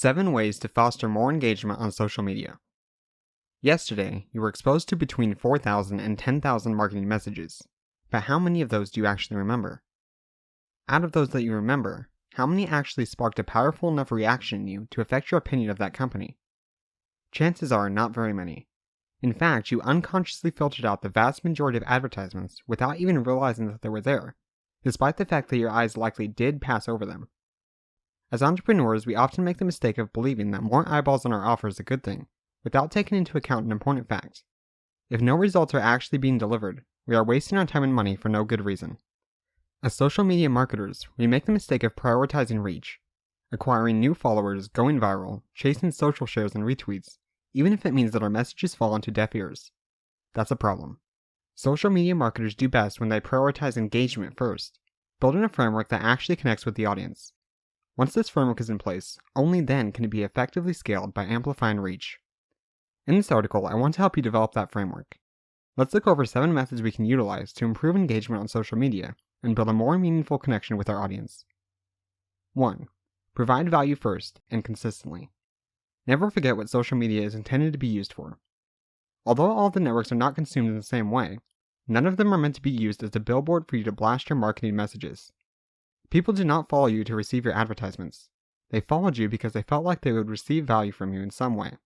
7 ways to foster more engagement on social media. Yesterday, you were exposed to between 4,000 and 10,000 marketing messages, but how many of those do you actually remember? Out of those that you remember, how many actually sparked a powerful enough reaction in you to affect your opinion of that company? Chances are not very many. In fact, you unconsciously filtered out the vast majority of advertisements without even realizing that they were there, despite the fact that your eyes likely did pass over them. As entrepreneurs, we often make the mistake of believing that more eyeballs on our offer is a good thing, without taking into account an important fact. If no results are actually being delivered, we are wasting our time and money for no good reason. As social media marketers, we make the mistake of prioritizing reach, acquiring new followers, going viral, chasing social shares and retweets, even if it means that our messages fall onto deaf ears. That's a problem. Social media marketers do best when they prioritize engagement first, building a framework that actually connects with the audience. Once this framework is in place, only then can it be effectively scaled by amplifying reach. In this article, I want to help you develop that framework. Let's look over 7 methods we can utilize to improve engagement on social media and build a more meaningful connection with our audience. 1. Provide value first and consistently. Never forget what social media is intended to be used for. Although all the networks are not consumed in the same way, none of them are meant to be used as a billboard for you to blast your marketing messages. People do not follow you to receive your advertisements. They followed you because they felt like they would receive value from you in some way.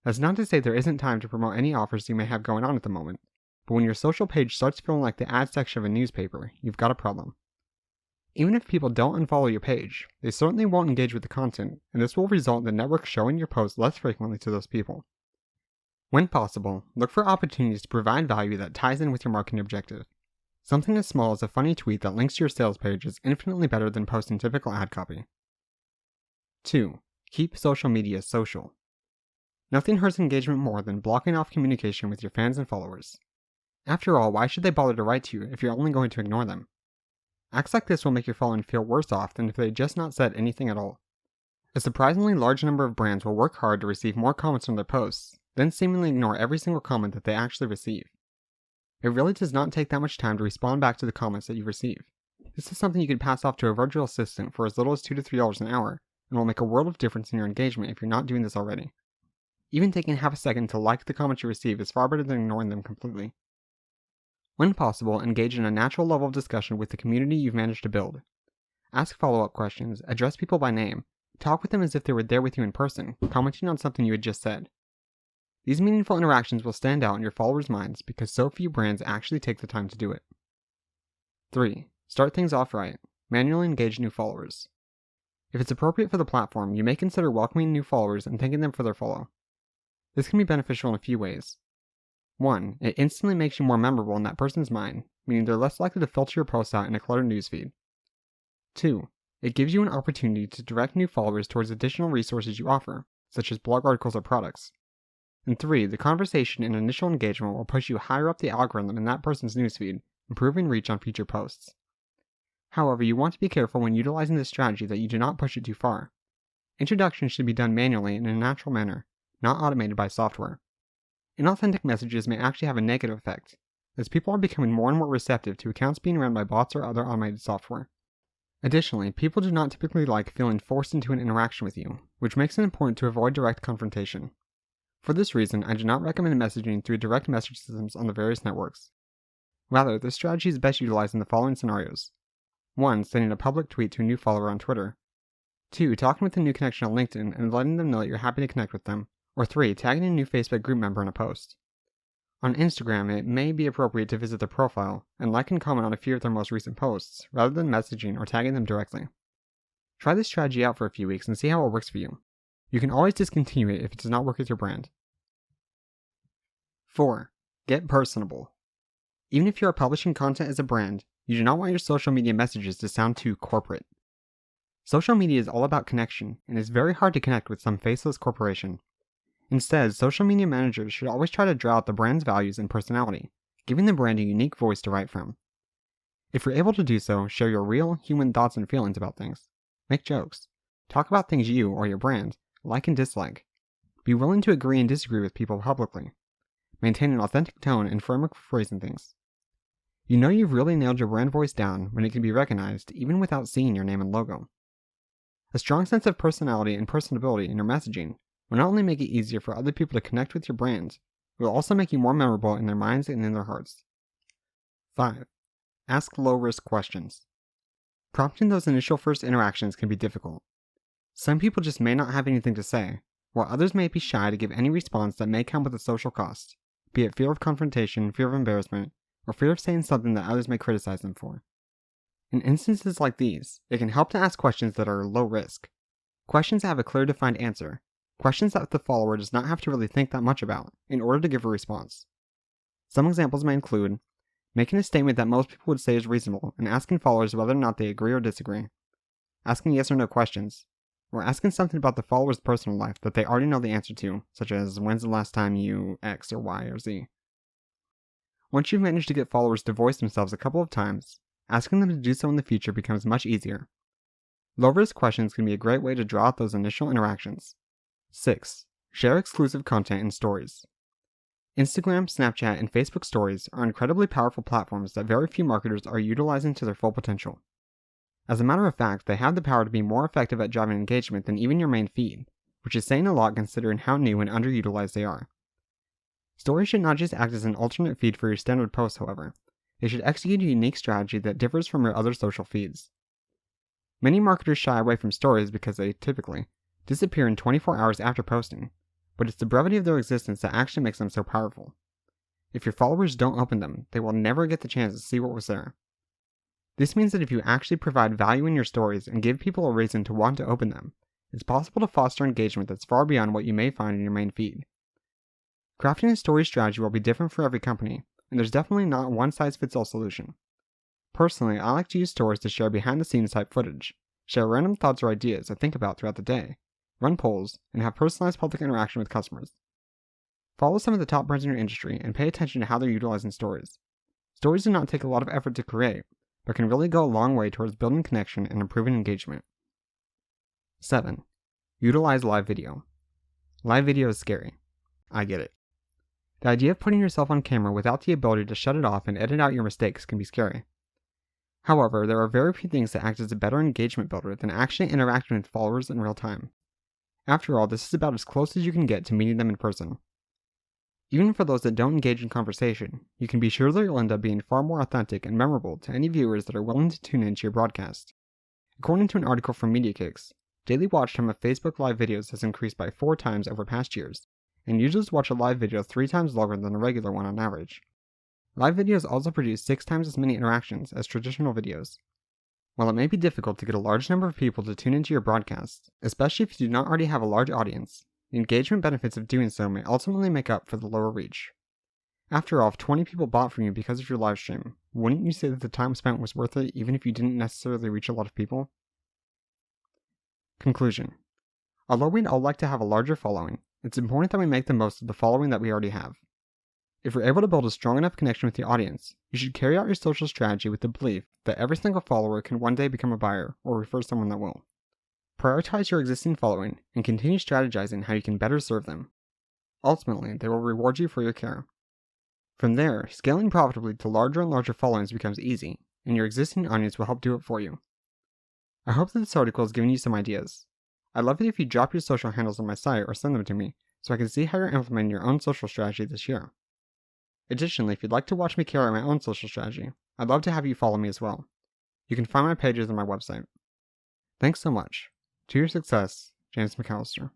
That's not to say there isn't time to promote any offers you may have going on at the moment, but when your social page starts feeling like the ad section of a newspaper, you've got a problem. Even if people don't unfollow your page, they certainly won't engage with the content, and this will result in the network showing your posts less frequently to those people. When possible, look for opportunities to provide value that ties in with your marketing objective. Something as small as a funny tweet that links to your sales page is infinitely better than posting typical ad copy. 2. Keep social media social. Nothing hurts engagement more than blocking off communication with your fans and followers. After all, why should they bother to write to you if you're only going to ignore them? Acts like this will make your following feel worse off than if they had just not said anything at all. A surprisingly large number of brands will work hard to receive more comments on their posts, then seemingly ignore every single comment that they actually receive. It really does not take that much time to respond back to the comments that you receive. This is something you could pass off to a virtual assistant for as little as $2 to $3 an hour, and will make a world of difference in your engagement if you're not doing this already. Even taking half a second to like the comments you receive is far better than ignoring them completely. When possible, engage in a natural level of discussion with the community you've managed to build. Ask follow-up questions, address people by name, talk with them as if they were there with you in person, commenting on something you had just said. These meaningful interactions will stand out in your followers' minds because so few brands actually take the time to do it. 3. Start things off right. Manually engage new followers. If it's appropriate for the platform, you may consider welcoming new followers and thanking them for their follow. This can be beneficial in a few ways. 1. It instantly makes you more memorable in that person's mind, meaning they're less likely to filter your posts out in a cluttered newsfeed. 2. It gives you an opportunity to direct new followers towards additional resources you offer, such as blog articles or products. And 3. The conversation and initial engagement will push you higher up the algorithm in that person's newsfeed, improving reach on future posts. However, you want to be careful when utilizing this strategy that you do not push it too far. Introductions should be done manually and in a natural manner, not automated by software. Inauthentic messages may actually have a negative effect, as people are becoming more and more receptive to accounts being run by bots or other automated software. Additionally, people do not typically like feeling forced into an interaction with you, which makes it important to avoid direct confrontation. For this reason, I do not recommend messaging through direct message systems on the various networks. Rather, this strategy is best utilized in the following scenarios. 1. Sending a public tweet to a new follower on Twitter. 2. Talking with a new connection on LinkedIn and letting them know that you're happy to connect with them. Or 3. Tagging a new Facebook group member in a post. On Instagram, it may be appropriate to visit their profile and like and comment on a few of their most recent posts, rather than messaging or tagging them directly. Try this strategy out for a few weeks and see how it works for you. You can always discontinue it if it does not work with your brand. 4. Get personable. Even if you are publishing content as a brand, you do not want your social media messages to sound too corporate. Social media is all about connection, and it's very hard to connect with some faceless corporation. Instead, social media managers should always try to draw out the brand's values and personality, giving the brand a unique voice to write from. If you're able to do so, share your real, human thoughts and feelings about things. Make jokes. Talk about things you, or your brand, like and dislike. Be willing to agree and disagree with people publicly. Maintain an authentic tone and framework for phrasing things. You know you've really nailed your brand voice down when it can be recognized even without seeing your name and logo. A strong sense of personality and personability in your messaging will not only make it easier for other people to connect with your brand, it will also make you more memorable in their minds and in their hearts. 5. Ask low-risk questions. Prompting those initial first interactions can be difficult. Some people just may not have anything to say, while others may be shy to give any response that may come with a social cost, be it fear of confrontation, fear of embarrassment, or fear of saying something that others may criticize them for. In instances like these, it can help to ask questions that are low risk. Questions that have a clear defined answer. Questions that the follower does not have to really think that much about in order to give a response. Some examples may include making a statement that most people would say is reasonable and asking followers whether or not they agree or disagree, asking yes or no questions, or asking something about the follower's personal life that they already know the answer to, such as when's the last time you X or Y or Z. Once you've managed to get followers to voice themselves a couple of times, asking them to do so in the future becomes much easier. Low-risk questions can be a great way to draw out those initial interactions. 6. Share exclusive content in stories. Instagram, Snapchat, and Facebook stories are incredibly powerful platforms that very few marketers are utilizing to their full potential. As a matter of fact, they have the power to be more effective at driving engagement than even your main feed, which is saying a lot considering how new and underutilized they are. Stories should not just act as an alternate feed for your standard posts, however. They should execute a unique strategy that differs from your other social feeds. Many marketers shy away from stories because they typically disappear in 24 hours after posting, but it's the brevity of their existence that actually makes them so powerful. If your followers don't open them, they will never get the chance to see what was there. This means that if you actually provide value in your stories and give people a reason to want to open them, it's possible to foster engagement that's far beyond what you may find in your main feed. Crafting a story strategy will be different for every company, and there's definitely not a one-size-fits-all solution. Personally, I like to use stories to share behind-the-scenes type footage, share random thoughts or ideas I think about throughout the day, run polls, and have personalized public interaction with customers. Follow some of the top brands in your industry and pay attention to how they're utilizing stories. Stories do not take a lot of effort to create, but can really go a long way towards building connection and improving engagement. 7. Utilize live video. Live video is scary. I get it. The idea of putting yourself on camera without the ability to shut it off and edit out your mistakes can be scary. However, there are very few things that act as a better engagement builder than actually interacting with followers in real time. After all, this is about as close as you can get to meeting them in person. Even for those that don't engage in conversation, you can be sure that you'll end up being far more authentic and memorable to any viewers that are willing to tune into your broadcast. According to an article from MediaKicks, daily watch time of Facebook Live videos has increased by 4 times over past years, and users watch a live video 3 times longer than a regular one on average. Live videos also produce 6 times as many interactions as traditional videos. While it may be difficult to get a large number of people to tune into your broadcast, especially if you do not already have a large audience, the engagement benefits of doing so may ultimately make up for the lower reach. After all, if 20 people bought from you because of your live stream, wouldn't you say that the time spent was worth it even if you didn't necessarily reach a lot of people? Conclusion. Although we'd all like to have a larger following, it's important that we make the most of the following that we already have. If you're able to build a strong enough connection with the audience, you should carry out your social strategy with the belief that every single follower can one day become a buyer or refer someone that will. Prioritize your existing following and continue strategizing how you can better serve them. Ultimately, they will reward you for your care. From there, scaling profitably to larger and larger followings becomes easy, and your existing audience will help do it for you. I hope that this article has given you some ideas. I'd love it if you drop your social handles on my site or send them to me so I can see how you're implementing your own social strategy this year. Additionally, if you'd like to watch me carry my own social strategy, I'd love to have you follow me as well. You can find my pages on my website. Thanks so much. To your success, James McAllister.